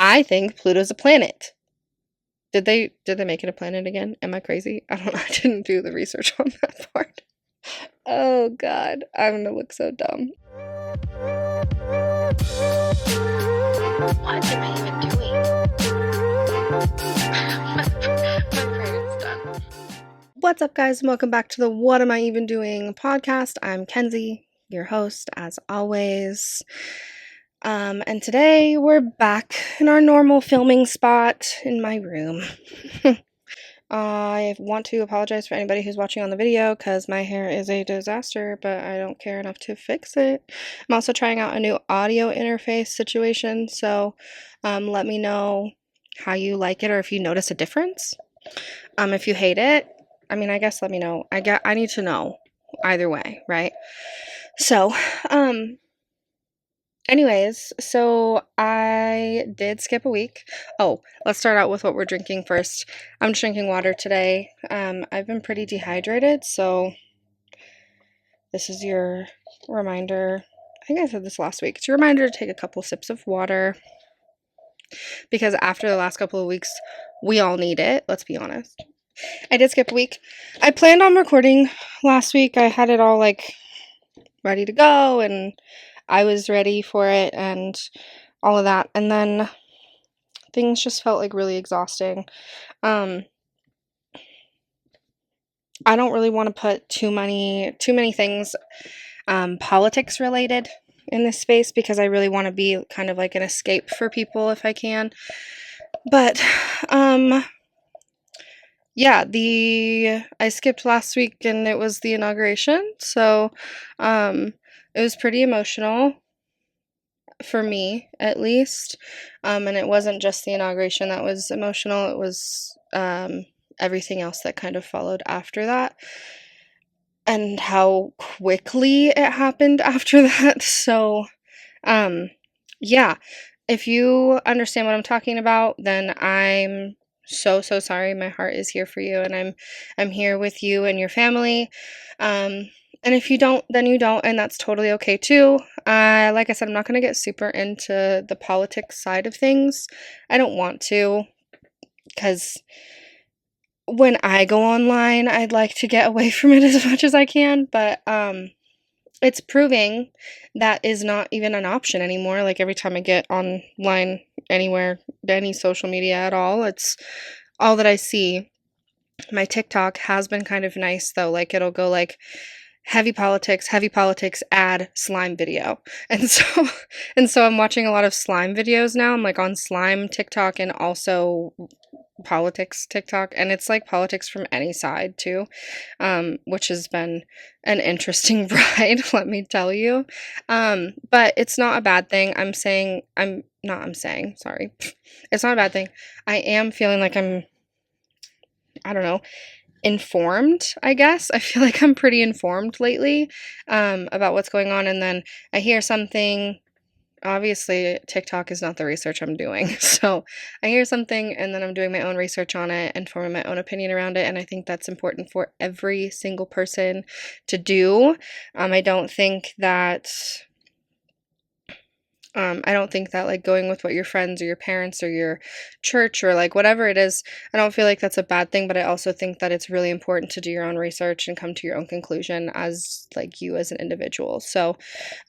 I think Pluto's a planet. Did they make it a planet again? Am I crazy? I don't know. I didn't do the research on that part. Oh god, I'm gonna look so dumb. What am I even doing? My brain is done. What's up, guys, and welcome back to the What Am I Even Doing podcast. I'm Kenzie, your host, as always. And today we're back in our normal filming spot in my room. I want to apologize for anybody who's watching on the video because my hair is a disaster, but I don't care enough to fix it. I'm also trying out a new audio interface situation, so let me know how you like it or if you notice a difference. If you hate it, I mean, I guess let me know. I need to know either way, right? So, anyways, so I did skip a week. Oh, let's start out with what we're drinking first. I'm just drinking water today. I've been pretty dehydrated, so this is your reminder. I think I said this last week. It's your reminder to take a couple sips of water because after the last couple of weeks, we all need it. Let's be honest. I did skip a week. I planned on recording last week. I had it all like ready to go and I was ready for it and all of that, and then things just felt like really exhausting. I don't really want to put too many things politics related in this space because I really want to be kind of like an escape for people if I can. But yeah, I skipped last week and it was the inauguration, so it was pretty emotional for me, at least. And it wasn't just the inauguration that was emotional, it was everything else that kind of followed after that and how quickly it happened after that. So yeah, if you understand what I'm talking about, then I'm so sorry. My heart is here for you, and I'm here with you and your family. And if you don't, then you don't, and that's totally okay too. Like I said, I'm not going to get super into the politics side of things. I don't want to, because when I go online, I'd like to get away from it as much as I can, but it's proving that is not even an option anymore. Like every time I get online anywhere, any social media at all, it's all that I see. My TikTok has been kind of nice though. Like it'll go like heavy politics, add slime video. And so I'm watching a lot of slime videos now. I'm like on slime TikTok and also politics TikTok, and it's like politics from any side too, which has been an interesting ride, let me tell you. But it's not a bad thing. Sorry. It's not a bad thing. I am feeling like I don't know, informed, I guess. I feel like I'm pretty informed lately about what's going on, and then I hear something. Obviously, TikTok is not the research I'm doing, so I hear something and then I'm doing my own research on it and forming my own opinion around it, and I think that's important for every single person to do. I don't think that like going with what your friends or your parents or your church or like whatever it is, I don't feel like that's a bad thing, but I also think that it's really important to do your own research and come to your own conclusion as like you as an individual. So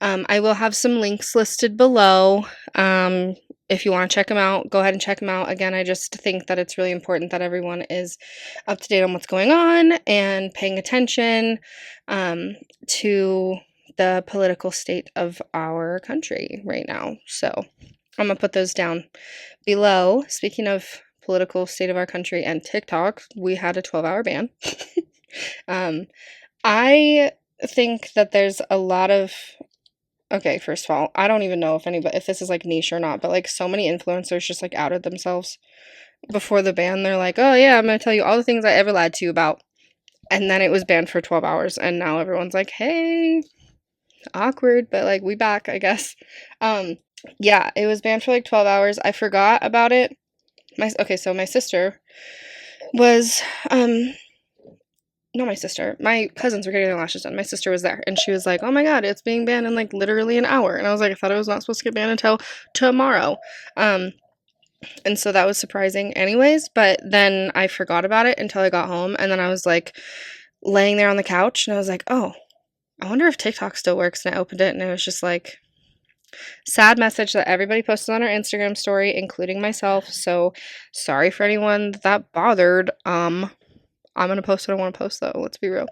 I will have some links listed below. If you want to check them out, go ahead and check them out. Again, I just think that it's really important that everyone is up to date on what's going on and paying attention to the political state of our country right now. So I'm gonna put those down below. Speaking of political state of our country and TikTok, we had a 12-hour ban. I think that there's a lot of, okay, first of all, I don't even know if this is like niche or not, but like so many influencers just like outed themselves before the ban. They're like, oh yeah, I'm gonna tell you all the things I ever lied to you about. And then it was banned for 12 hours and now everyone's like, hey, awkward, but like we back, I guess. Yeah, it was banned for like 12 hours. I forgot about it. So my sister was not my sister. My cousins were getting their lashes done. My sister was there and she was like, "Oh my god, it's being banned in like literally an hour." And I was like, "I thought it was not supposed to get banned until tomorrow." And so that was surprising anyways, but then I forgot about it until I got home, and then I was like laying there on the couch and I was like, "Oh, I wonder if TikTok still works." And I opened it and it was just like sad message that everybody posted on our Instagram story, including myself. So sorry for anyone that bothered. I'm gonna post what I want to post though, let's be real.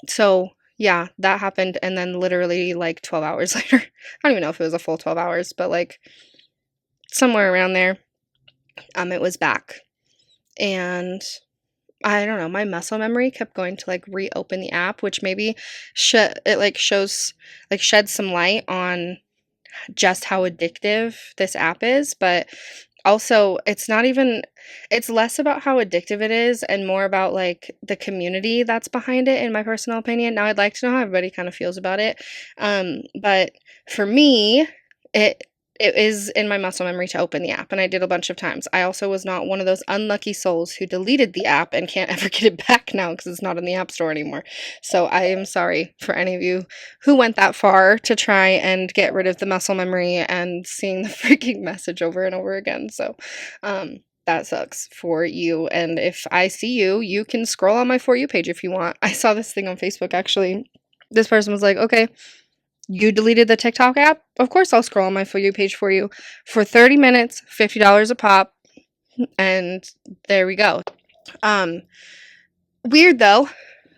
So yeah, that happened, and then literally like 12 hours later, I don't even know if it was a full 12 hours, but like somewhere around there, it was back. And I don't know, my muscle memory kept going to like reopen the app, which maybe it like shows like sheds some light on just how addictive this app is, but also it's less about how addictive it is and more about like the community that's behind it, in my personal opinion. Now I'd like to know how everybody kind of feels about it, but for me, it it is in my muscle memory to open the app, and I did a bunch of times. I also was not one of those unlucky souls who deleted the app and can't ever get it back now because it's not in the app store anymore. So I am sorry for any of you who went that far to try and get rid of the muscle memory and seeing the freaking message over and over again. So that sucks for you. And if I see you, you can scroll on my For You page if you want. I saw this thing on Facebook actually. This person was like, okay, you deleted the TikTok app? Of course I'll scroll on my For You page for you for 30 minutes, $50 a pop, and there we go. Weird though,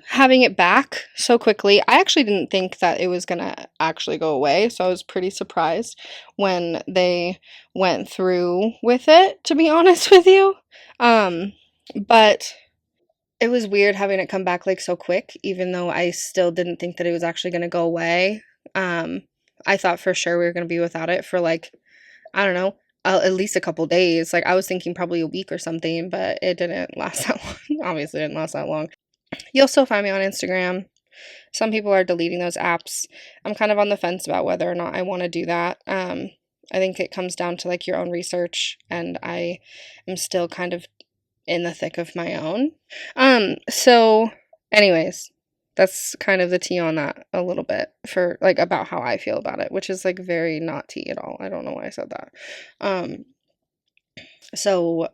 having it back so quickly. I actually didn't think that it was gonna actually go away, so I was pretty surprised when they went through with it, to be honest with you. But it was weird having it come back like so quick, even though I still didn't think that it was actually gonna go away. Um, I thought for sure we were gonna be without it for like, I don't know, at least a couple days. Like I was thinking probably a week or something, but it didn't last that long. Obviously, it didn't last that long. You'll still find me on Instagram. Some people are deleting those apps. I'm kind of on the fence about whether or not I want to do that. I think it comes down to like your own research, and I am still kind of in the thick of my own. So anyways, that's kind of the tea on that a little bit for like about how I feel about it, which is like very not tea at all. I don't know why I said that. So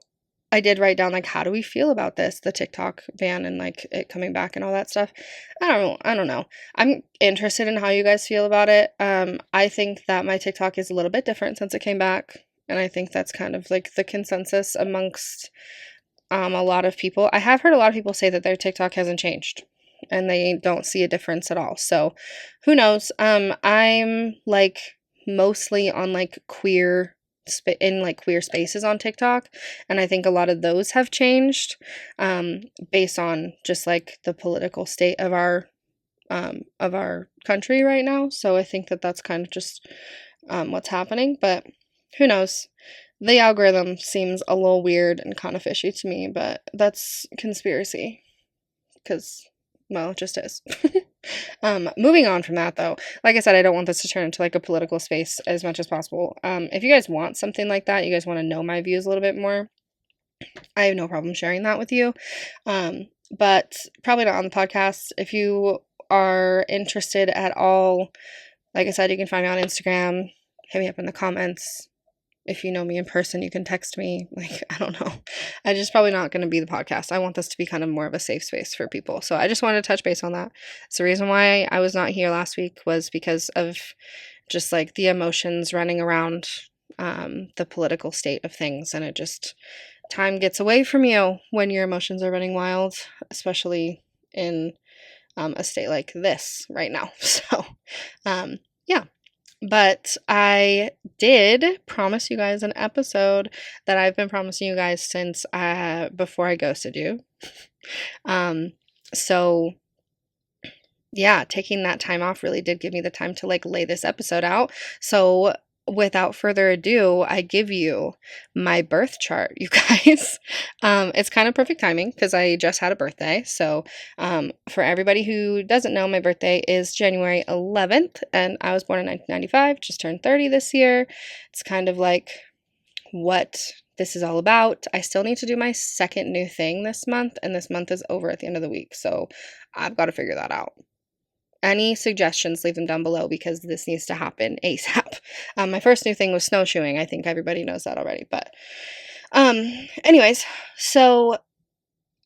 I did write down like how do we feel about this, the TikTok ban and like it coming back and all that stuff. I don't know. I'm interested in how you guys feel about it. I think that my TikTok is a little bit different since it came back, and I think that's kind of like the consensus amongst a lot of people. I have heard a lot of people say that their TikTok hasn't changed and they don't see a difference at all. So who knows? I'm like mostly on like in like queer spaces on TikTok, and I think a lot of those have changed based on just like the political state of our country right now. So I think that that's kind of just what's happening, but who knows? The algorithm seems a little weird and kind of fishy to me, but that's conspiracy because, well, it just is. Moving on from that though, like I said, I don't want this to turn into like a political space as much as possible. If you guys want something like that, you guys want to know my views a little bit more, I have no problem sharing that with you. But probably not on the podcast. If you are interested at all, like I said, you can find me on Instagram, hit me up in the comments. If you know me in person, you can text me. Like, I don't know. I just probably not going to be the podcast. I want this to be kind of more of a safe space for people. So I just wanted to touch base on that. So the reason why I was not here last week was because of just like the emotions running around the political state of things. And it just, time gets away from you when your emotions are running wild, especially in a state like this right now. So, yeah. But I did promise you guys an episode that I've been promising you guys since before I ghosted you. So yeah, taking that time off really did give me the time to like lay this episode out. So without further ado, I give you my birth chart, you guys. It's kind of perfect timing because I just had a birthday. So for everybody who doesn't know, my birthday is January 11th, and I was born in 1995, just turned 30 this year. It's kind of like what this is all about. I still need to do my second new thing this month, and this month is over at the end of the week. So I've got to figure that out. any suggestions, leave them down below because this needs to happen ASAP. My first new thing was snowshoeing. I think everybody knows that already, but anyways, so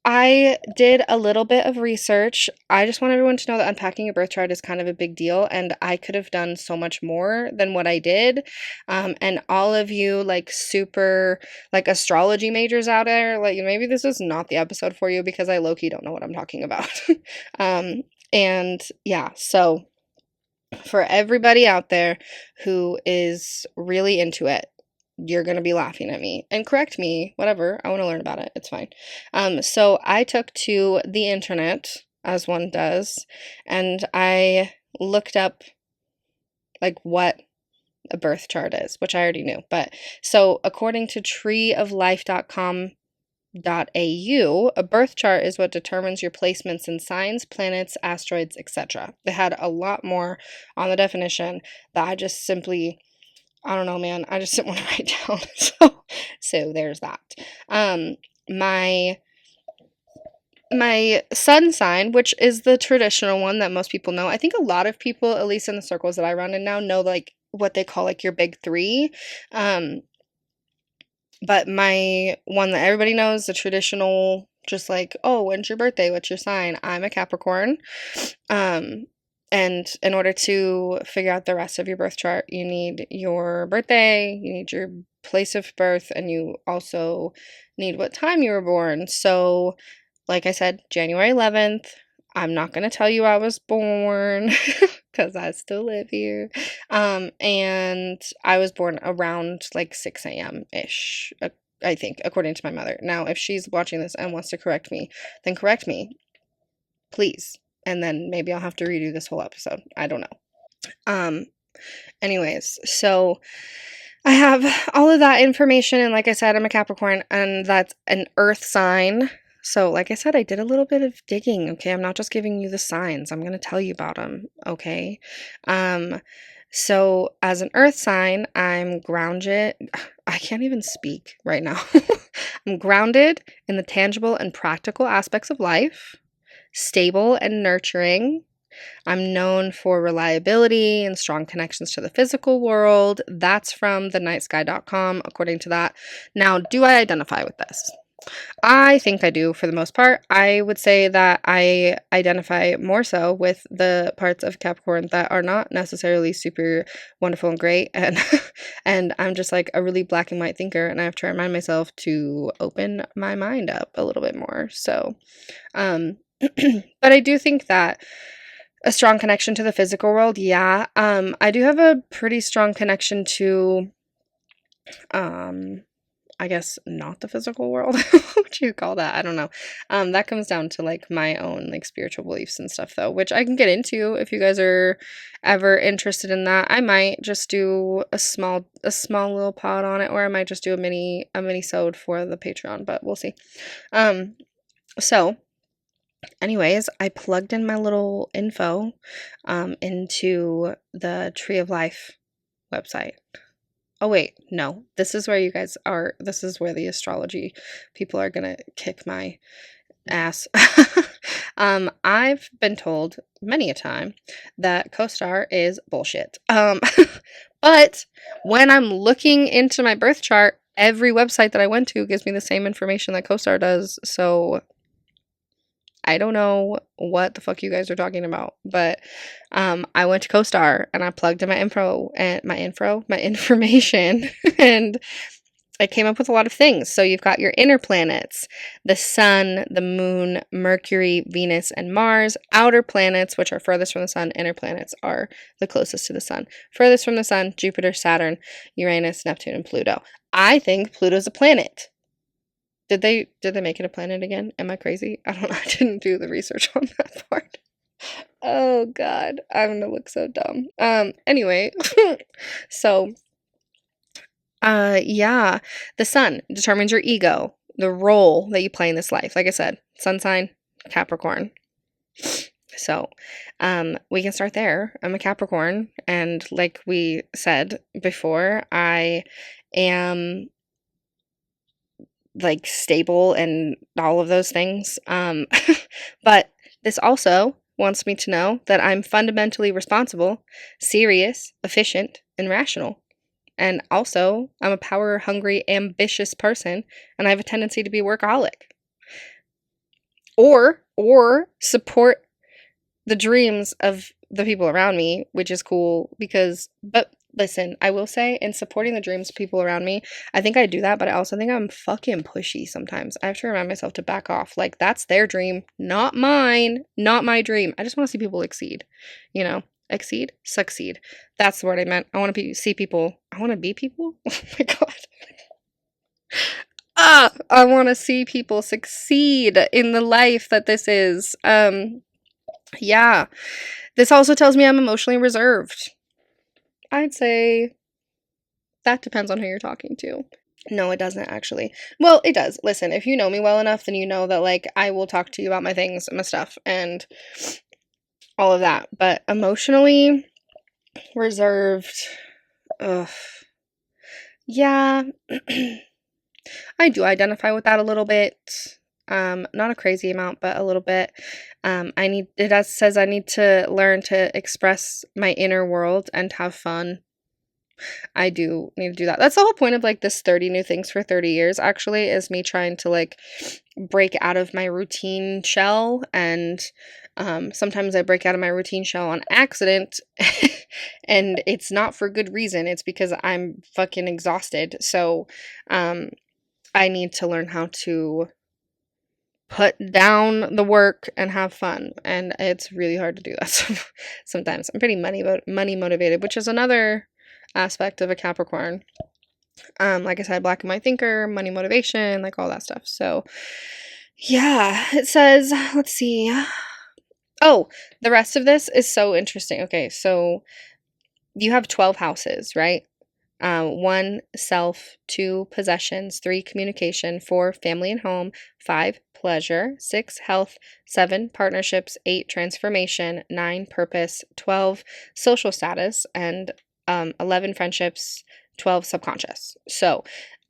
I did a little bit of research. I just want everyone to know that unpacking your birth chart is kind of a big deal, and I could have done so much more than what I did. And all of you, like, super, like, astrology majors out there, like, maybe this is not the episode for you because I low-key don't know what I'm talking about. And yeah, so for everybody out there who is really into it, you're going to be laughing at me and correct me, whatever. I want to learn about it. It's fine. So I took to the internet, as one does, and I looked up like what a birth chart is, which I already knew. But so according to treeoflife.com.au, a birth chart is what determines your placements in signs, planets, asteroids, etc. They had a lot more on the definition that I just simply, I don't know, man. I just didn't want to write down. So there's that. My sun sign, which is the traditional one that most people know. I think a lot of people, at least in the circles that I run in now, know like what they call like your big three. But my one that everybody knows, the traditional, just like, oh, when's your birthday? What's your sign? I'm a Capricorn. And in order to figure out the rest of your birth chart, you need your birthday, you need your place of birth, and you also need what time you were born. So, like I said, January 11th. I'm not going to tell you I was born because I still live here. And I was born around like 6 a.m. ish, I think, according to my mother. Now, if she's watching this and wants to correct me, then correct me, please. And then maybe I'll have to redo this whole episode. I don't know. Anyways, so I have all of that information, and like I said, I'm a Capricorn, and that's an earth sign. So, like I said, I did a little bit of digging, okay? I'm not just giving you the signs. I'm going to tell you about them, okay? So as an earth sign, I'm grounded. I can't even speak right now. I'm grounded in the tangible and practical aspects of life, stable and nurturing. I'm known for reliability and strong connections to the physical world. That's from thenightsky.com, according to that. Now, do I identify with this? I think I do for the most part. I would say that I identify more so with the parts of Capricorn that are not necessarily super wonderful and great, and and I'm just like a really black and white thinker, and I have to remind myself to open my mind up a little bit more. So, but I do think that a strong connection to the physical world, yeah. I do have a pretty strong connection to, I guess not the physical world. What do you call that? I don't know. That comes down to like my own like spiritual beliefs and stuff though, which I can get into if you guys are ever interested in that. I might just do a small little pod on it, or I might just do a mini sode for the Patreon, but we'll see. So anyways, I plugged in my little info into the Tree of Life website. Oh, wait, no. This is where you guys are. This is where the astrology people are going to kick my ass. I've been told many a time that CoStar is bullshit. But when I'm looking into my birth chart, every website that I went to gives me the same information that CoStar does. So I don't know what the fuck you guys are talking about, but I went to CoStar and I plugged in my information, and I came up with a lot of things. So you've got your inner planets, the sun, the moon, Mercury, Venus, and Mars. Outer planets, which are furthest from the sun. Inner planets are the closest to the sun. Furthest from the sun, Jupiter, Saturn, Uranus, Neptune, and Pluto. I think Pluto's a planet. Did they make it a planet again? Am I crazy? I don't know. I didn't do the research on that part. Oh god, I'm gonna look so dumb. Anyway, so yeah, the sun determines your ego, the role that you play in this life. Like I said, sun sign, Capricorn. So, we can start there. I'm a Capricorn, and like we said before, I am like stable and all of those things. But this also wants me to know that I'm fundamentally responsible, serious, efficient, and rational. And also, I'm a power hungry, ambitious person, and I have a tendency to be a workaholic. Or support the dreams of the people around me, which is cool but listen, I will say, in supporting the dreams of people around me, I think I do that, but I also think I'm fucking pushy sometimes. I have to remind myself to back off. Like, that's their dream, not mine, not my dream. I just want to see people exceed, you know? Exceed? Succeed. That's the word I meant. I want to see people. I want to be people? Oh my god. I want to see people succeed in the life that this is. Yeah. This also tells me I'm emotionally reserved. I'd say that depends on who you're talking to. No, it doesn't actually. Well, it does. Listen, if you know me well enough, then you know that, like, I will talk to you about my things and my stuff and all of that. But emotionally reserved, ugh. Yeah, I do identify with that a little bit. Not a crazy amount, but a little bit. Says I need to learn to express my inner world and have fun. I do need to do that. That's the whole point of, like, this 30 new things for 30 years, actually, is me trying to, like, break out of my routine shell. And sometimes I break out of my routine shell on accident, and it's not for good reason. It's because I'm fucking exhausted. So I need to learn how to put down the work and have fun, and it's really hard to do that sometimes. I'm pretty money motivated, which is another aspect of a Capricorn. Like I said, black and white thinker, money motivation, like all that stuff. So yeah, it says, let's see. Oh, the rest of this is so interesting. Okay, so you have 12 houses, right? 1, self, 2, possessions, 3, communication, 4, family and home, 5, pleasure, 6, health, 7, partnerships, 8, transformation, 9, purpose, 12, social status, and 11, friendships, 12, subconscious. So,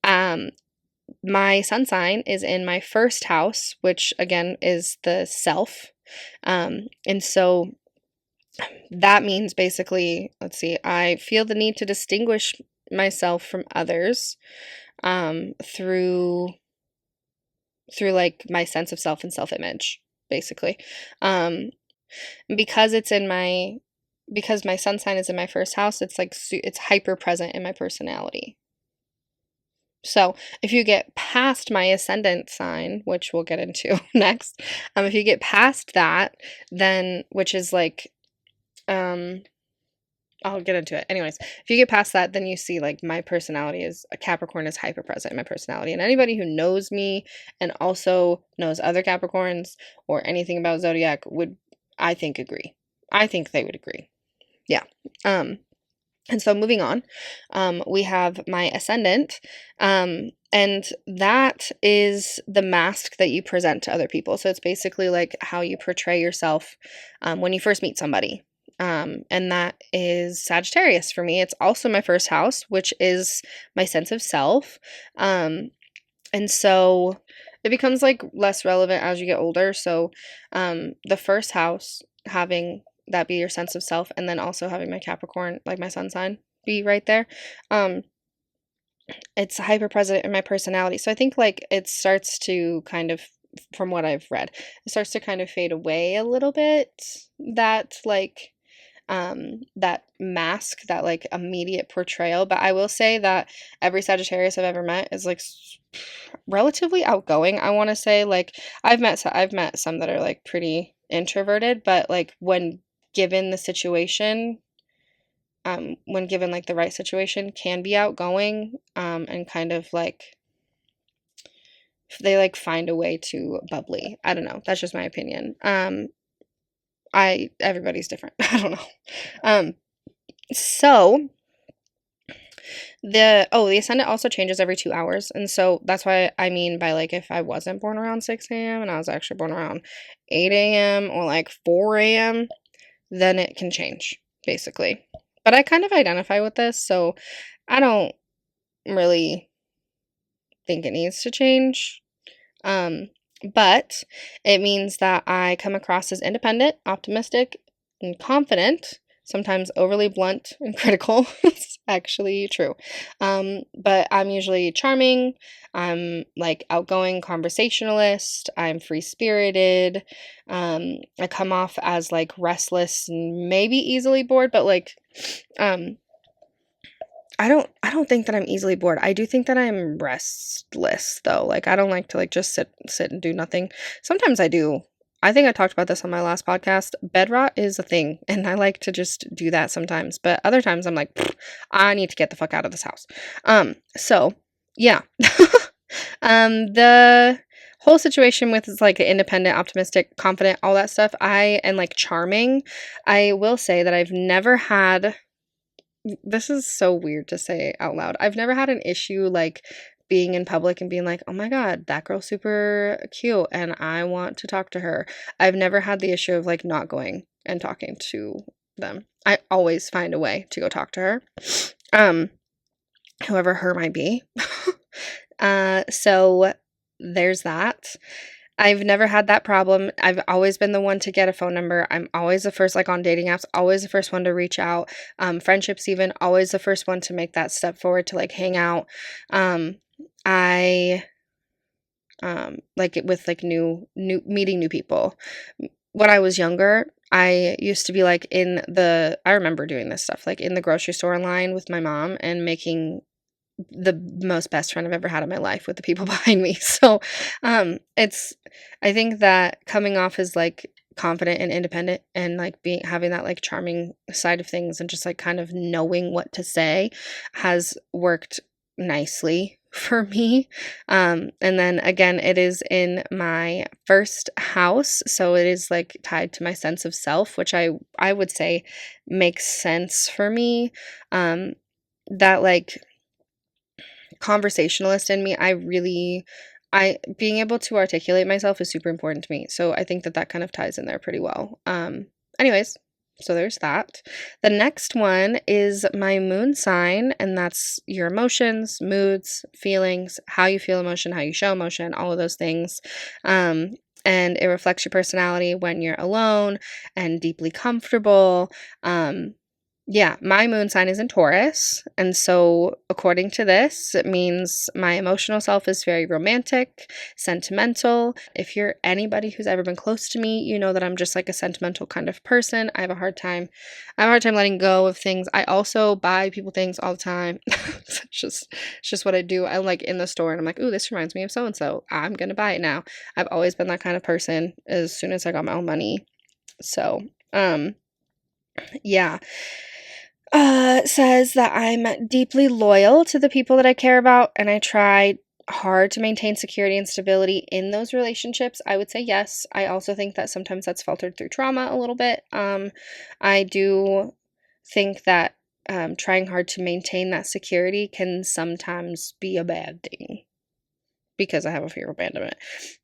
my sun sign is in my first house, which again is the self. And so that means basically, let's see, I feel the need to distinguish myself from others through like my sense of self and self-image, basically. Because because my sun sign is in my first house, it's like it's hyper present in my personality. So if you get past my ascendant sign, which we'll get into next, if you get past that, then, which is like, I'll get into it. Anyways, if you get past that, then you see, like, my personality is a Capricorn is hyper present in my personality. And anybody who knows me and also knows other Capricorns or anything about zodiac would, I think, agree. I think they would agree. Yeah. And so moving on, we have my ascendant, and that is the mask that you present to other people. So it's basically like how you portray yourself when you first meet somebody. And that is Sagittarius for me. It's also my first house, which is my sense of self. And so it becomes, like, less relevant as you get older. So the first house, having that be your sense of self, and then also having my Capricorn, like my sun sign, be right there. It's hyper present in my personality. So I think, like, it starts to kind of, from what I've read, it starts to kind of fade away a little bit. That, like, that mask, that, like, immediate portrayal. But I will say that every Sagittarius I've ever met is, like, relatively outgoing. I want to say, like, I've met some that are, like, pretty introverted, but, like, when given the situation, when given, like, the right situation, can be outgoing, and kind of, like, they, like, find a way to bubbly. I don't know. That's just my opinion. Everybody's different. I don't know. So the ascendant also changes every 2 hours, and so that's why I mean by, like, if I wasn't born around 6 a.m. and I was actually born around 8 a.m. or, like, 4 a.m., then it can change, basically. But I kind of identify with this, so I don't really think it needs to change. But it means that I come across as independent, optimistic, and confident, sometimes overly blunt and critical. It's actually true. But I'm usually charming. I'm like outgoing conversationalist. I'm free spirited. I come off as like restless and maybe easily bored, but like, um, I don't think that I'm easily bored. I do think that I'm restless though. Like I don't like to like just sit and do nothing. Sometimes I do. I think I talked about this on my last podcast. Bed rot is a thing and I like to just do that sometimes. But other times I'm like, I need to get the fuck out of this house. So yeah. The whole situation with is like independent, optimistic, confident, all that stuff, and like charming. I will say that I've never had this is so weird to say out loud. I've never had an issue like being in public and being like, "Oh my god, that girl's super cute and I want to talk to her." I've never had the issue of like not going and talking to them. I always find a way to go talk to her. Um Whoever her might be. So there's that. I've never had that problem. I've always been the one to get a phone number. I'm always the first, like on dating apps, always the first one to reach out. Friendships, even always the first one to make that step forward to like hang out. I like it with like new meeting new people. When I was younger, I used to be like I remember doing this stuff like in the grocery store line with my mom and making the most best friend I've ever had in my life with the people behind me. So, I think that coming off as like confident and independent and like having that like charming side of things and just like kind of knowing what to say has worked nicely for me. And then again, it is in my first house, so it is like tied to my sense of self, which I would say makes sense for me. That like conversationalist in me, I being able to articulate myself is super important to me. So I think that that kind of ties in there pretty well. Anyways, so there's that. The next one is my moon sign, and that's your emotions, moods, feelings, how you feel emotion, how you show emotion, all of those things. And it reflects your personality when you're alone and deeply comfortable. Yeah, my moon sign is in Taurus. And so, according to this, it means my emotional self is very romantic, sentimental. If you're anybody who's ever been close to me, you know that I'm just like a sentimental kind of person. I have a hard time letting go of things. I also buy people things all the time. It's just what I do. I'm like in the store and I'm like, ooh, this reminds me of so and so. I'm gonna buy it now. I've always been that kind of person as soon as I got my own money. So, yeah. Says that I'm deeply loyal to the people that I care about, and I try hard to maintain security and stability in those relationships. I would say yes. I also think that sometimes that's filtered through trauma a little bit. I do think that trying hard to maintain that security can sometimes be a bad thing because I have a fear of abandonment.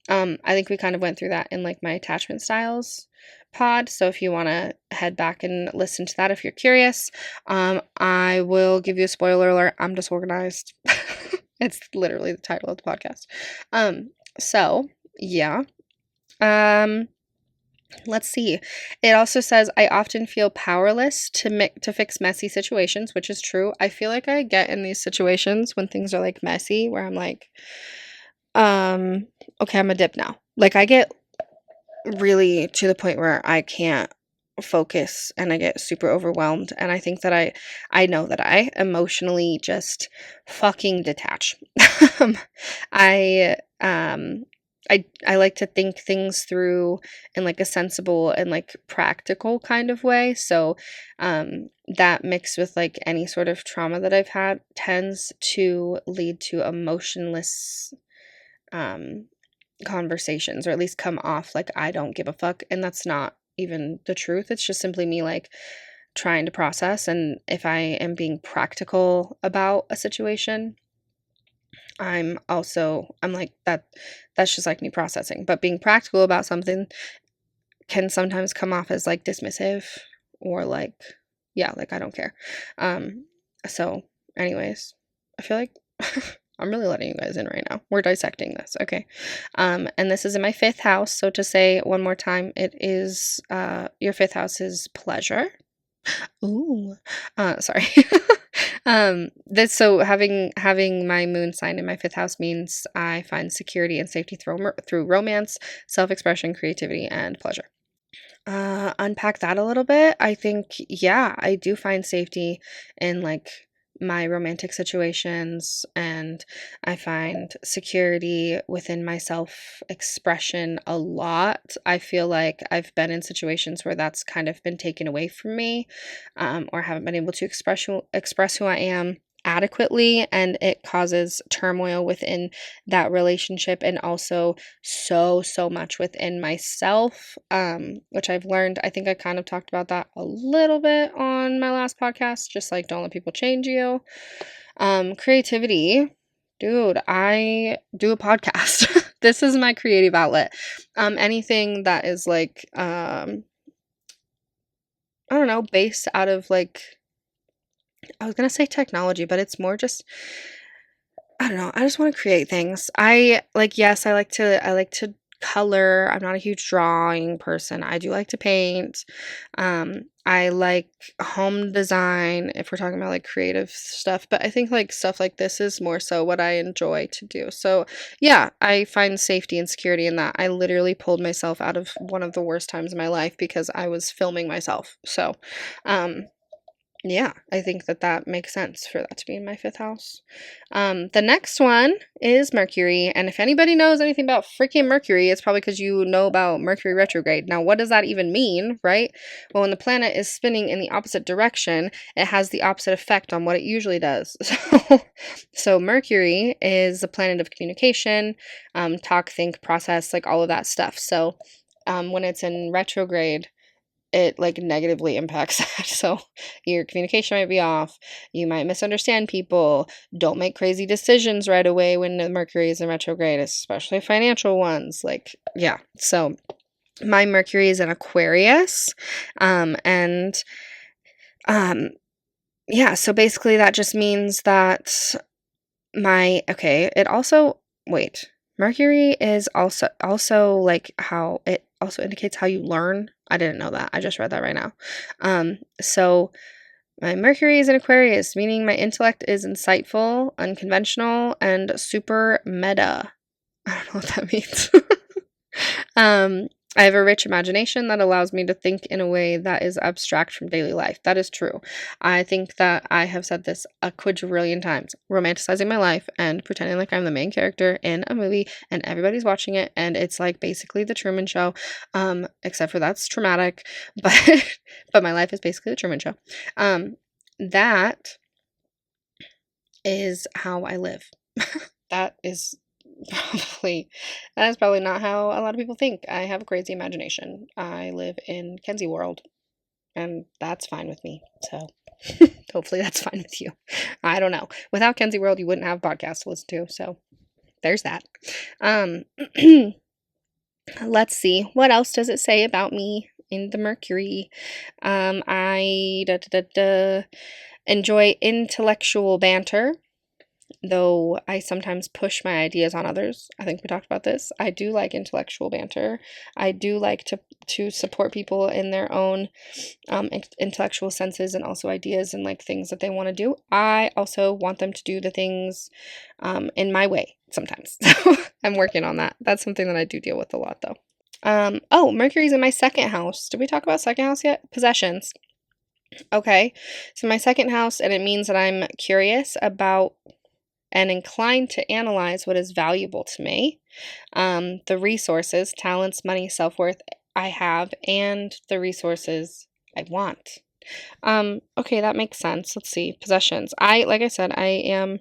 I think we kind of went through that in like my attachment styles pod. So if you want to head back and listen to that, if you're curious, I will give you a spoiler alert. I'm disorganized. It's literally the title of the podcast. So yeah. Let's see. It also says I often feel powerless to fix messy situations, which is true. I feel like I get in these situations when things are like messy where I'm like, okay, I'm a dip now. Like I get really to the point where I can't focus and I get super overwhelmed, and I think that I know that I emotionally just fucking detach. Um, I um I like to think things through in like a sensible and like practical kind of way. So that mixed with like any sort of trauma that I've had tends to lead to emotionless um conversations, or at least come off like I don't give a fuck, and that's not even the truth. It's just simply me like trying to process, and if I am being practical about a situation, I'm like that's just like me processing. But being practical about something can sometimes come off as like dismissive or like yeah, like I don't care. So anyways, I feel like I'm really letting you guys in right now. We're dissecting this, okay? And this is in my 5th house. So to say it one more time, it is your 5th house is pleasure. Ooh, sorry. This so having my moon sign in my 5th house means I find security and safety through romance, self-expression, creativity, and pleasure. Unpack that a little bit. I think, yeah, I do find safety in like my romantic situations, and I find security within my self expression a lot. I feel like I've been in situations where that's kind of been taken away from me, or haven't been able to express who I am adequately, and it causes turmoil within that relationship, and also so much within myself, which I've learned. I think I kind of talked about that a little bit on my last podcast, just like don't let people change you. Creativity, dude, I do a podcast. This is my creative outlet. Anything that is like I don't know, based out of like, I was gonna say technology, but it's more just, I don't know, I just wanna create things. Yes, I like to color. I'm not a huge drawing person. I do like to paint. I like home design if we're talking about, like, creative stuff, but I think, like, stuff like this is more so what I enjoy to do. So, yeah, I find safety and security in that. I literally pulled myself out of one of the worst times in my life because I was filming myself. So, um yeah, I think that that makes sense for that to be in my 5th house. The next one is Mercury, and if anybody knows anything about freaking Mercury, it's probably because you know about Mercury retrograde. Now, what does that even mean, right? Well, when the planet is spinning in the opposite direction, it has the opposite effect on what it usually does. So Mercury is a planet of communication, talk, think, process, like all of that stuff. So when it's in retrograde, it like negatively impacts that. So your communication might be off. You might misunderstand people. Don't make crazy decisions right away when the Mercury is in retrograde, especially financial ones. Like, yeah. So my Mercury is in Aquarius. And yeah, so basically that just means that it also, wait, Mercury is also like how it also indicates how you learn. I didn't know that. I just read that right now. So my Mercury is in Aquarius, meaning my intellect is insightful, unconventional, and super meta. I don't know what that means. I have a rich imagination that allows me to think in a way that is abstract from daily life. That is true. I think that I have said this a quadrillion times. Romanticizing my life and pretending like I'm the main character in a movie and everybody's watching it, and it's like basically the Truman Show. Except for that's traumatic, but but my life is basically the Truman Show. That is how I live. That is probably not how a lot of people think. I have a crazy imagination. I live in Kenzie world, and that's fine with me. So hopefully that's fine with you. I don't know. Without Kenzie world, you wouldn't have podcasts to listen to. So there's that. Let's see. What else does it say about me in the Mercury? I enjoy intellectual banter, though I sometimes push my ideas on others. I think we talked about this. I do like intellectual banter. I do like to support people in their own intellectual senses and also ideas and like things that they want to do. I also want them to do the things in my way sometimes. I'm working on that. That's something that I do deal with a lot though. Oh, Mercury's in my 2nd house. Did we talk about 2nd house yet? Possessions. Okay, so my 2nd house, and it means that I'm curious about and inclined to analyze what is valuable to me, the resources, talents, money, self-worth I have, and the resources I want. Okay, that makes sense. Let's see. Possessions. Like I said, I am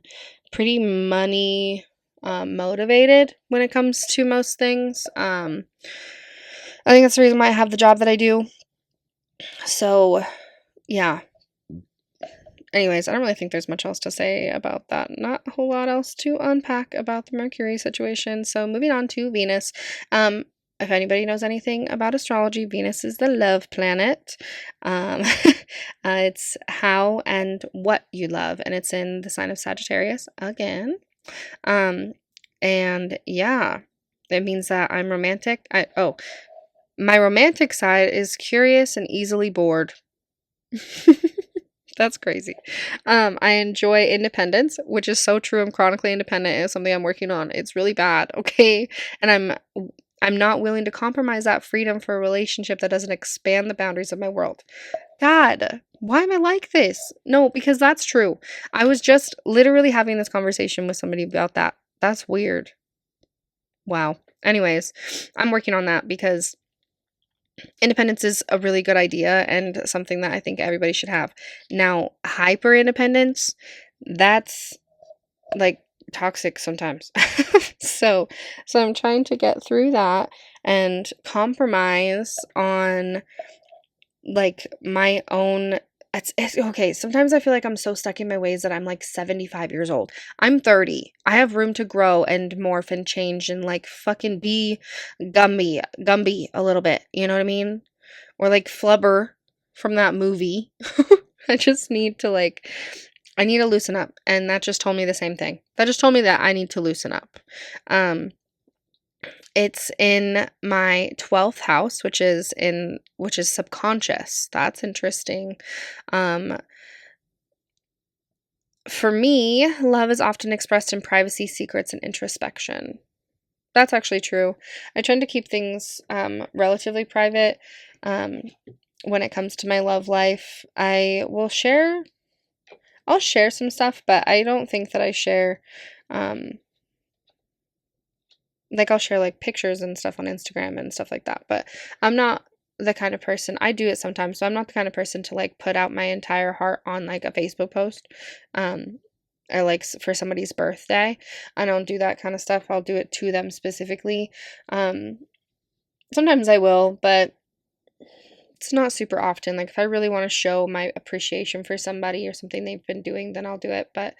pretty money motivated when it comes to most things. I think that's the reason why I have the job that I do. So, yeah. Anyways, I don't really think there's much else to say about that. Not a whole lot else to unpack about the Mercury situation. So moving on to Venus. If anybody knows anything about astrology, Venus is the love planet. It's how and what you love, and it's in the sign of Sagittarius again. Um, and yeah, it means that I'm romantic. My romantic side is curious and easily bored. That's crazy. I enjoy independence, which is so true. I'm chronically independent. It's something I'm working on. It's really bad, okay? And I'm not willing to compromise that freedom for a relationship that doesn't expand the boundaries of my world. God, why am I like this? No, because that's true. I was just literally having this conversation with somebody about that. That's weird. Wow. Anyways, I'm working on that because independence is a really good idea and something that I think everybody should have. Now, hyper independence, that's like toxic sometimes. so, so I'm trying to get through that and compromise on like my own it's okay. Sometimes I feel like I'm so stuck in my ways that I'm like 75 years old. I'm 30. I have room to grow and morph and change and like fucking be Gumby a little bit. You know what I mean? Or like Flubber from that movie. I just need to like I need to loosen up, and that just told me the same thing. That just told me that I need to loosen up. Um it's in my 12th house, which is subconscious. That's interesting. Um, for me, love is often expressed in privacy, secrets, and introspection. That's actually true. I tend to keep things relatively private um, when it comes to my love life. I'll share some stuff, but I don't think that I share um, like I'll share like pictures and stuff on Instagram and stuff like that. But I'm not the kind of person, I do it sometimes, so I'm not the kind of person to like put out my entire heart on like a Facebook post. Um or like for somebody's birthday. I don't do that kind of stuff. I'll do it to them specifically. Um Sometimes I will, but it's not super often. Like if I really want to show my appreciation for somebody or something they've been doing, then I'll do it. But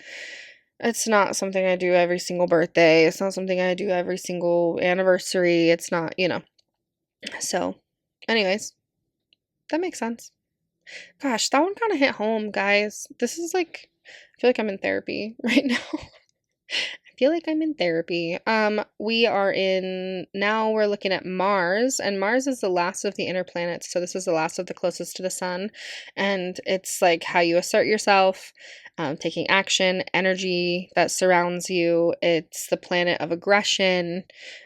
it's not something I do every single birthday. It's not something I do every single anniversary. It's not, you know. So, anyways, that makes sense. Gosh, that one kind of hit home, guys. This is like, I feel like I'm in therapy right now. I feel like I'm in therapy. We are in now we're looking at Mars, and Mars is the last of the inner planets. So this is the last of the closest to the sun, and it's like how you assert yourself, taking action, energy that surrounds you. It's the planet of aggression,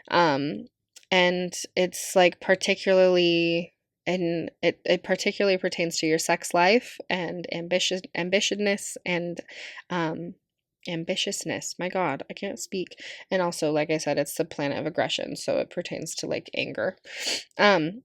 and it's like particularly. And it particularly pertains to your sex life and ambitiousness and um, ambitiousness. My God, I can't speak. And also, like I said, it's the planet of aggression, so it pertains to like anger. Um,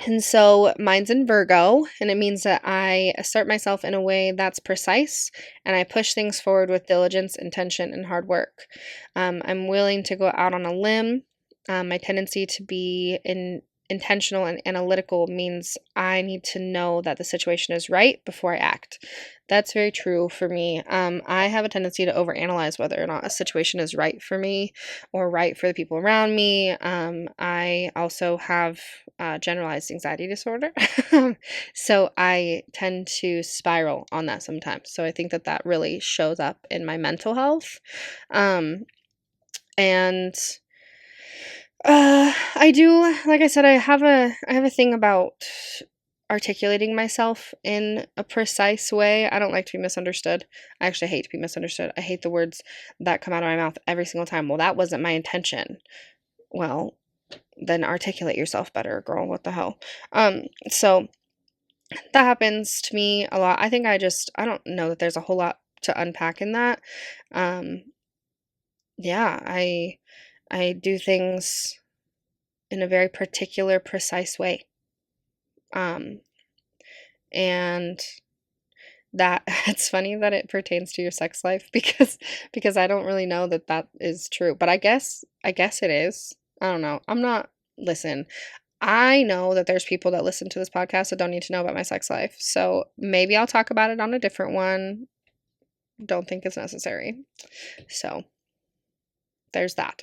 and so mine's in Virgo, and it means that I assert myself in a way that's precise and I push things forward with diligence, intention, and hard work. I'm willing to go out on a limb. My tendency to be intentional and analytical means I need to know that the situation is right before I act. That's very true for me. I have a tendency to overanalyze whether or not a situation is right for me or right for the people around me. I also have generalized anxiety disorder. So I tend to spiral on that sometimes. So I think that that really shows up in my mental health. Um, and I do, like I said, I have a thing about articulating myself in a precise way. I don't like to be misunderstood. I actually hate to be misunderstood. I hate the words that come out of my mouth every single time. Well, that wasn't my intention. Well, then articulate yourself better, girl. What the hell? So that happens to me a lot. I don't know that there's a whole lot to unpack in that. Um, yeah, I do things in a very particular, precise way. Um, and that it's funny that it pertains to your sex life because I don't really know that that is true, but I guess it is. I don't know. I'm not listen. I know that there's people that listen to this podcast that don't need to know about my sex life. So maybe I'll talk about it on a different one. Don't think it's necessary. So there's that.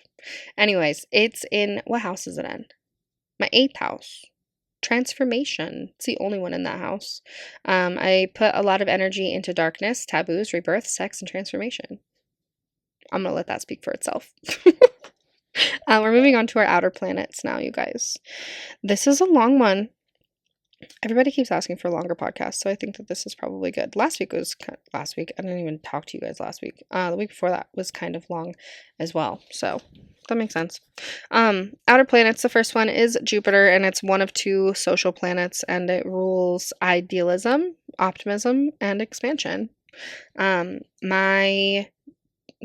Anyways, it's in what house is it in? My 8th house. Transformation. It's the only one in that house. I put a lot of energy into darkness, taboos, rebirth, sex, and transformation. I'm going to let that speak for itself. We're moving on to our outer planets now, you guys. This is a long one. Everybody keeps asking for longer podcasts, so I think that this is probably good. Last week. I didn't even talk to you guys last week. The week before that was kind of long as well, so that makes sense. Outer planets, the first one is Jupiter, and it's one of 2 social planets, and it rules idealism, optimism, and expansion. My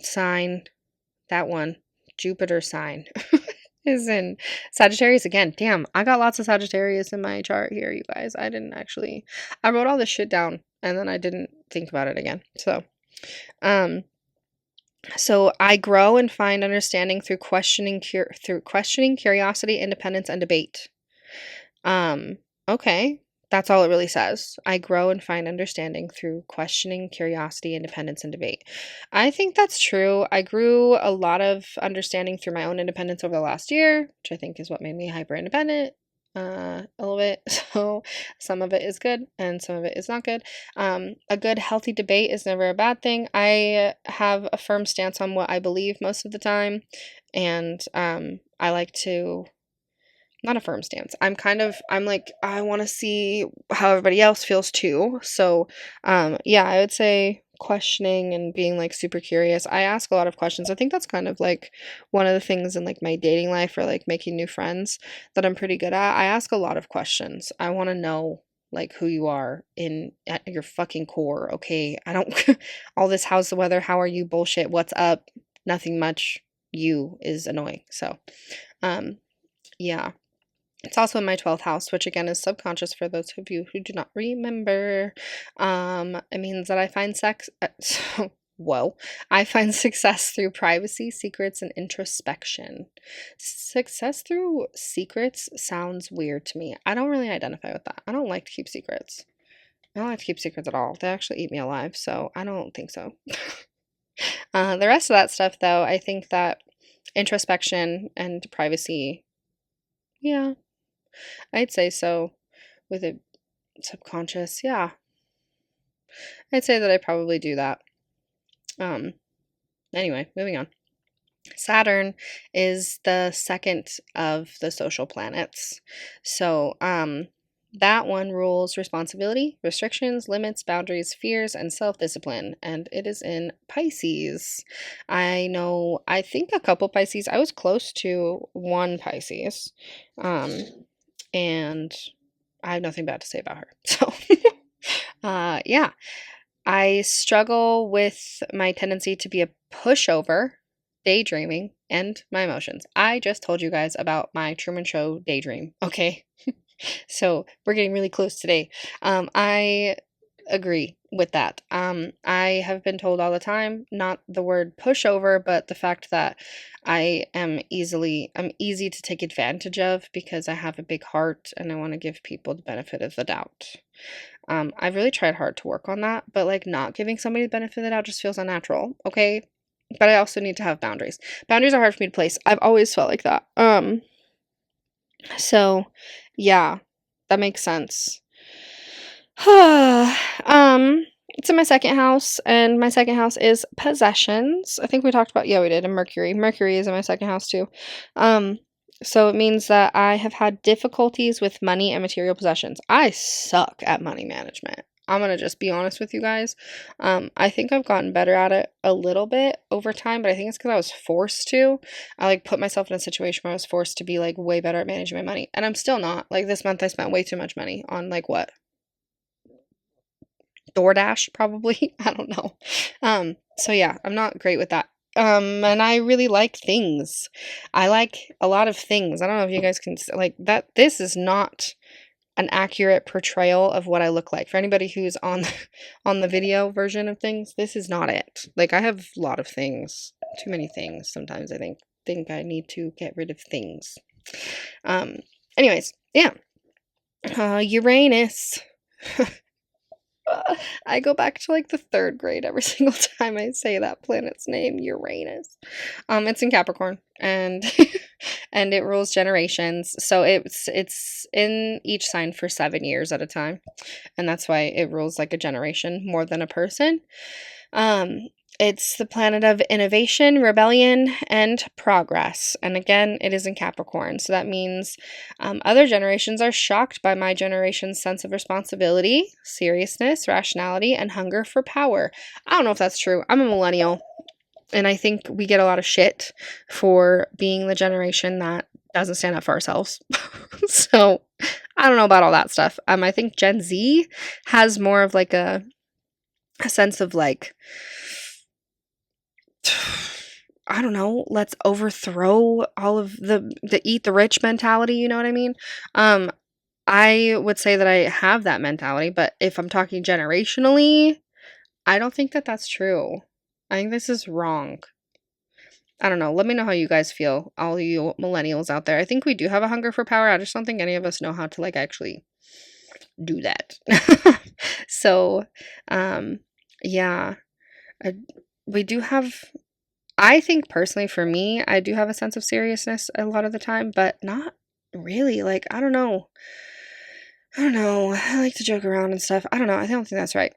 sign, that one, Jupiter sign, is in Sagittarius again. Damn, I got lots of Sagittarius in my chart here, you guys. I wrote all this shit down and then I didn't think about it again. So I grow and find understanding through questioning, curiosity, independence, and debate. Okay. That's all it really says. I grow and find understanding through questioning, curiosity, independence, and debate. I think that's true. I grew a lot of understanding through my own independence over the last year, which I think is what made me hyper independent a little bit. So some of it is good and some of it is not good. A good, healthy debate is never a bad thing. I have a firm stance on what I believe most of the time, and I like to. Not a firm stance. I'm like, I want to see how everybody else feels too. So, yeah, I would say questioning and being like super curious. I ask a lot of questions. I think that's kind of like one of the things in like my dating life or like making new friends that I'm pretty good at. I ask a lot of questions. I want to know like who you are at your fucking core. Okay. I don't, all this, how's the weather? How are you? Bullshit. What's up? Nothing much. You is annoying. So, yeah. It's also in my 12th house, which again is subconscious for those of you who do not remember. It means that I find I find success through privacy, secrets, and introspection. Success through secrets sounds weird to me. I don't really identify with that. I don't like to keep secrets. I don't like to keep secrets at all. They actually eat me alive, so I don't think so. The rest of that stuff, though, I think that introspection and privacy, yeah, I'd say so. With it subconscious, yeah. I'd say that I probably do that. Anyway, moving on. Saturn is the second of the social planets. So, that one rules responsibility, restrictions, limits, boundaries, fears, and self-discipline, and it is in Pisces. I think a couple Pisces. I was close to one Pisces. And I have nothing bad to say about her. So, yeah. I struggle with my tendency to be a pushover, daydreaming, and my emotions. I just told you guys about my Truman Show daydream, okay? So, we're getting really close today. I agree with that. I have been told all the time, not the word pushover, but the fact that I'm easy to take advantage of because I have a big heart and I want to give people the benefit of the doubt. I've really tried hard to work on that, but like not giving somebody the benefit of the doubt just feels unnatural, okay? But I also need to have boundaries. Boundaries are hard for me to place. I've always felt like that. So yeah, that makes sense. It's in my second house, and my second house is possessions. I think we talked about, yeah, we did, and Mercury. Mercury is in my second house too. So it means that I have had difficulties with money and material possessions. I suck at money management. I'm gonna just be honest with you guys. I think I've gotten better at it a little bit over time, but I think it's because I was forced to. I like put myself in a situation where I was forced to be like way better at managing my money, and I'm still not. Like this month, I spent way too much money on like what? DoorDash, probably. I don't know. So yeah, I'm not great with that. And I really like things. I like a lot of things. I don't know if you guys can like that. This is not an accurate portrayal of what I look like. For anybody who's on on the video version of things, this is not it. Like I have a lot of things. Too many things. Sometimes I think I need to get rid of things. Anyways, yeah. Uranus. I go back to like the 3rd grade every single time I say that planet's name, Uranus. It's in Capricorn and and it rules generations. So it's in each sign for 7 years at a time. And that's why it rules like a generation more than a person. It's the planet of innovation, rebellion, and progress. And again, it is in Capricorn. So that means other generations are shocked by my generation's sense of responsibility, seriousness, rationality, and hunger for power. I don't know if that's true. I'm a millennial, and I think we get a lot of shit for being the generation that doesn't stand up for ourselves. So I don't know about all that stuff. I think Gen Z has more of like a sense of like, I don't know, let's overthrow all of the eat the rich mentality, you know what I mean? I would say that I have that mentality, but if I'm talking generationally, I don't think that that's true. I think this is wrong. I don't know. Let me know how you guys feel, all you millennials out there. I think we do have a hunger for power. I just don't think any of us know how to like actually do that. So, yeah, I, we do have. I think personally for me, I do have a sense of seriousness a lot of the time, but not really. Like, I don't know. I don't know. I like to joke around and stuff. I don't know. I don't think that's right.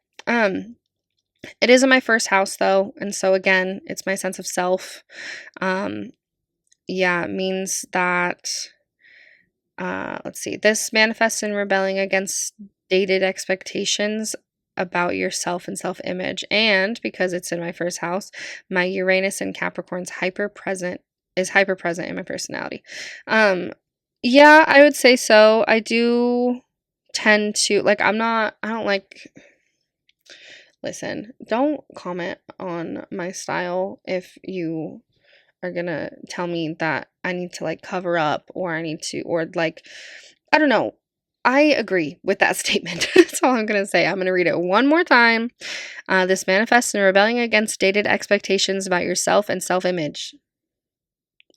It is in my first house though, and so again, it's my sense of self. Yeah, it means that let's see. This manifests in rebelling against dated expectations about yourself and self-image. And because it's in my first house, my Uranus and Capricorn's hyper present in my personality. Yeah, I would say so. I do tend to like I don't like listen, don't comment on my style if you are gonna tell me that I need to like cover up or I need to, or like, I don't know. I agree with that statement. That's all I'm gonna say. I'm gonna read it one more time. This manifests in rebelling against dated expectations about yourself and self-image.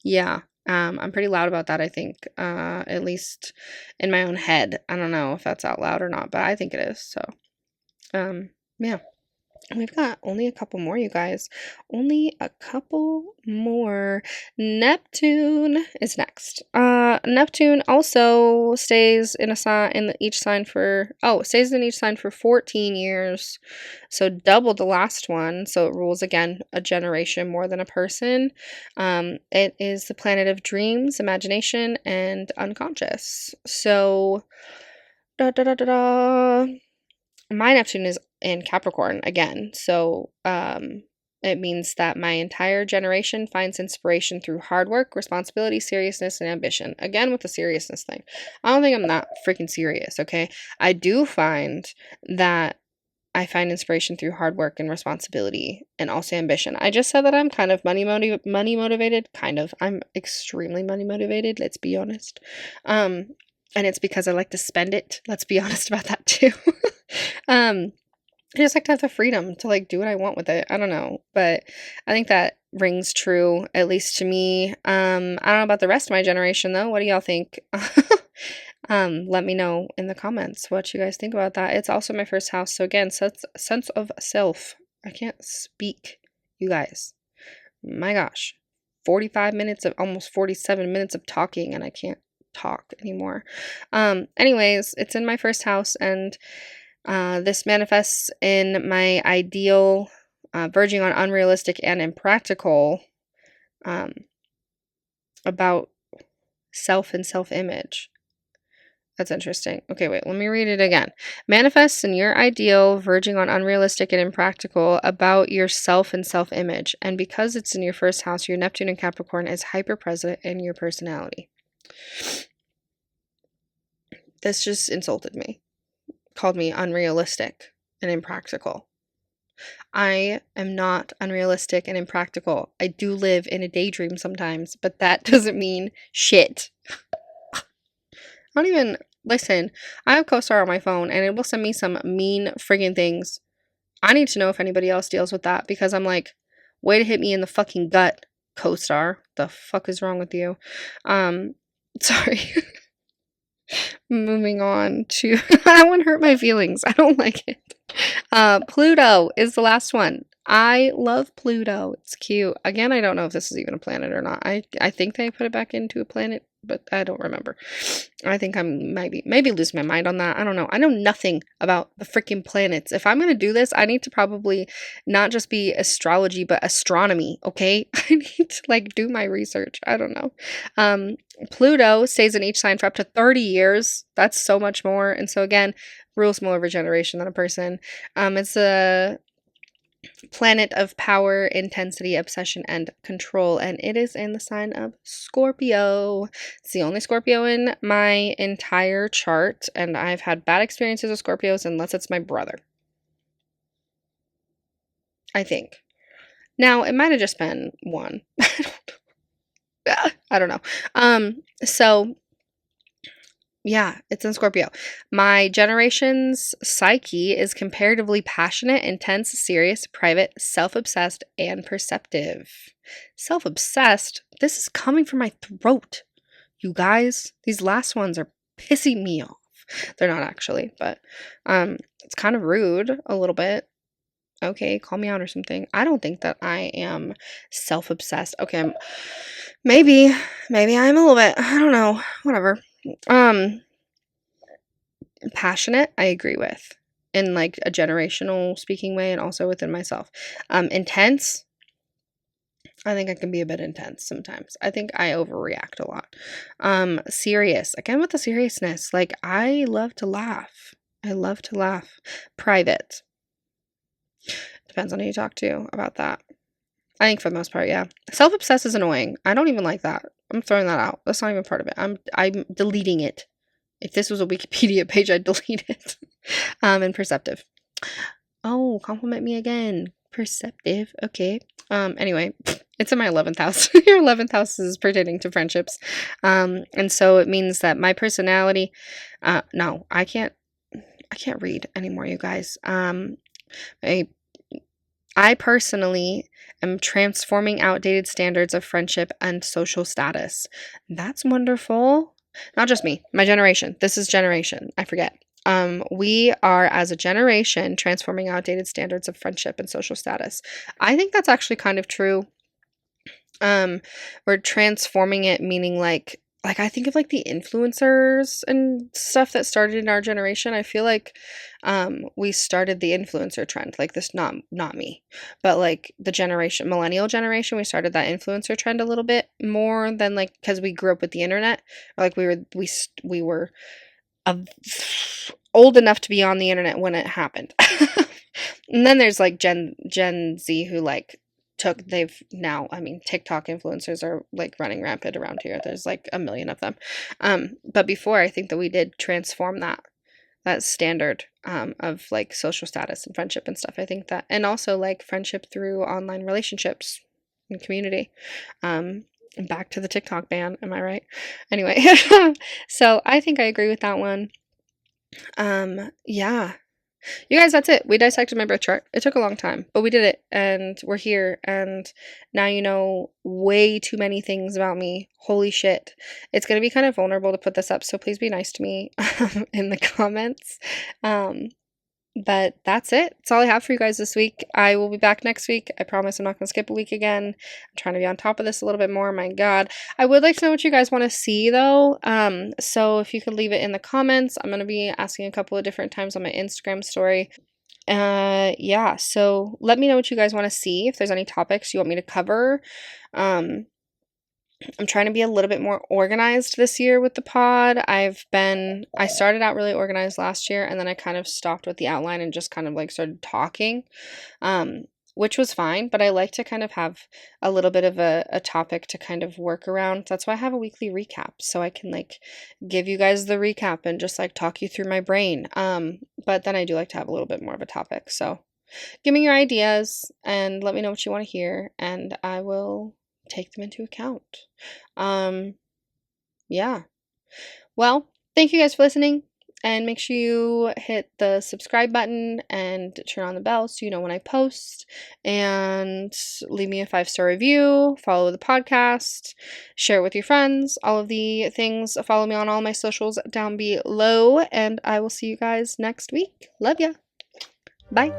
Yeah. I'm pretty loud about that, I think. At least in my own head. I don't know if that's out loud or not, but I think it is. So, yeah. We've got only a couple more, you guys. Only a couple more. Neptune is next. Neptune also stays in a sign stays in each sign for 14 years. So double the last one. So it rules again a generation more than a person. It is the planet of dreams, imagination, and unconscious. So da da da da da. My Neptune is in Capricorn again. So it means that my entire generation finds inspiration through hard work, responsibility, seriousness, and ambition. Again, with the seriousness thing. I don't think I'm that freaking serious, okay? I do find that I find inspiration through hard work and responsibility and also ambition. I just said that I'm kind of money motivated. Kind of. I'm extremely money motivated, let's be honest. And it's because I like to spend it. Let's be honest about that too. I just like to have the freedom to like do what I want with it. I don't know, but I think that rings true, at least to me. I don't know about the rest of my generation though. What do y'all think? Let me know in the comments what you guys think about that. It's also my first house, so again, sense of self. I can't speak, you guys. My gosh, 45 minutes of almost 47 minutes of talking, and I can't talk anymore. Anyways, it's in my first house, and this manifests in my ideal, verging on unrealistic and impractical, about self and self-image. That's interesting. Okay, wait, let me read it again. Manifests in your ideal, verging on unrealistic and impractical about yourself and self-image. And because it's in your first house, your Neptune and Capricorn is hyper present in your personality. This just insulted me. Called me unrealistic and impractical. I am not unrealistic and impractical. I do live in a daydream sometimes, but that doesn't mean shit. I don't even listen. I have CoStar on my phone and it will send me some mean friggin' things. I need to know if anybody else deals with that because I'm like, way to hit me in the fucking gut, CoStar. The fuck is wrong with you? Sorry. Moving on to, I don't want to hurt my feelings. I don't like it. Pluto is the last one. I love Pluto. It's cute. Again, I don't know if this is even a planet or not. I think they put it back into a planet, but I don't remember. I think I'm maybe losing my mind on that. I don't know. I know nothing about the freaking planets. If I'm gonna do this, I need to probably not just be astrology, but astronomy. Okay, I need to like do my research. I don't know. Pluto stays in each sign for up to 30 years. That's so much more. And so again, rules more over generation than a person. It's a planet of power, intensity, obsession, and control, and it is in the sign of Scorpio. It's the only Scorpio in my entire chart, and I've had bad experiences with Scorpios unless it's my brother. I think. Now, it might have just been one. I don't know. So yeah, it's in Scorpio. My generation's psyche is comparatively passionate, intense, serious, private, self-obsessed, and perceptive. Self-obsessed? This is coming from my throat, you guys. These last ones are pissing me off. They're not actually, but it's kind of rude a little bit. Okay, call me out or something. I don't think that I am self-obsessed. Okay, maybe I'm a little bit. I don't know. Whatever. Passionate, I agree with in like a generational speaking way and also within myself. Intense, I think I can be a bit intense sometimes. I think I overreact a lot. Serious, again with the seriousness, like I love to laugh. Private, depends on who you talk to about that. I think for the most part, yeah. Self-obsessed is annoying. I don't even like that. I'm throwing that out. That's not even part of it. I'm deleting it. If this was a Wikipedia page, I'd delete it. And perceptive. Oh, compliment me again. Perceptive. Okay. Anyway, it's in my 11th house. Your 11th house is pertaining to friendships. And so it means that my personality, no, I can't read anymore, you guys. I personally am transforming outdated standards of friendship and social status. That's wonderful. Not just me, my generation. This is generation. I forget. We are, as a generation, transforming outdated standards of friendship and social status. I think that's actually kind of true. We're transforming it, meaning like I think of like the influencers and stuff that started in our generation. I feel like we started the influencer trend. Like this, not me, but like the millennial generation, we started that influencer trend a little bit more than like because we grew up with the internet. Or like we were old enough to be on the internet when it happened. And then there's like Gen Z who like they've now, I mean, TikTok influencers are like running rampant around here. There's like a million of them. But before, I think that we did transform that standard of like social status and friendship and stuff. I think that, and also like friendship through online relationships and community. Back to the TikTok ban, am I right? Anyway, so I think I agree with that one. Yeah. You guys, that's it. We dissected my birth chart. It took a long time, but we did it, and we're here, and now you know way too many things about me. Holy shit. It's going to be kind of vulnerable to put this up, so please be nice to me in the comments. But that's it. That's all I have for you guys this week. I will be back next week. I promise I'm not going to skip a week again. I'm trying to be on top of this a little bit more. My God. I would like to know what you guys want to see, though. So if you could leave it in the comments. I'm going to be asking a couple of different times on my Instagram story. Yeah, so let me know what you guys want to see. If there's any topics you want me to cover. I'm trying to be a little bit more organized this year with the pod. I started out really organized last year, and then I kind of stopped with the outline and just kind of like started talking, which was fine, but I like to kind of have a little bit of a topic to kind of work around. That's why I have a weekly recap, so I can like give you guys the recap and just like talk you through my brain. But then I do like to have a little bit more of a topic, so give me your ideas and let me know what you want to hear, and I will take them into account. Yeah. Well, thank you guys for listening, and make sure you hit the subscribe button and turn on the bell so you know when I post, and leave me a 5-star review, follow the podcast, share it with your friends, all of the things. Follow me on all my socials down below, and I will see you guys next week. Love ya. Bye.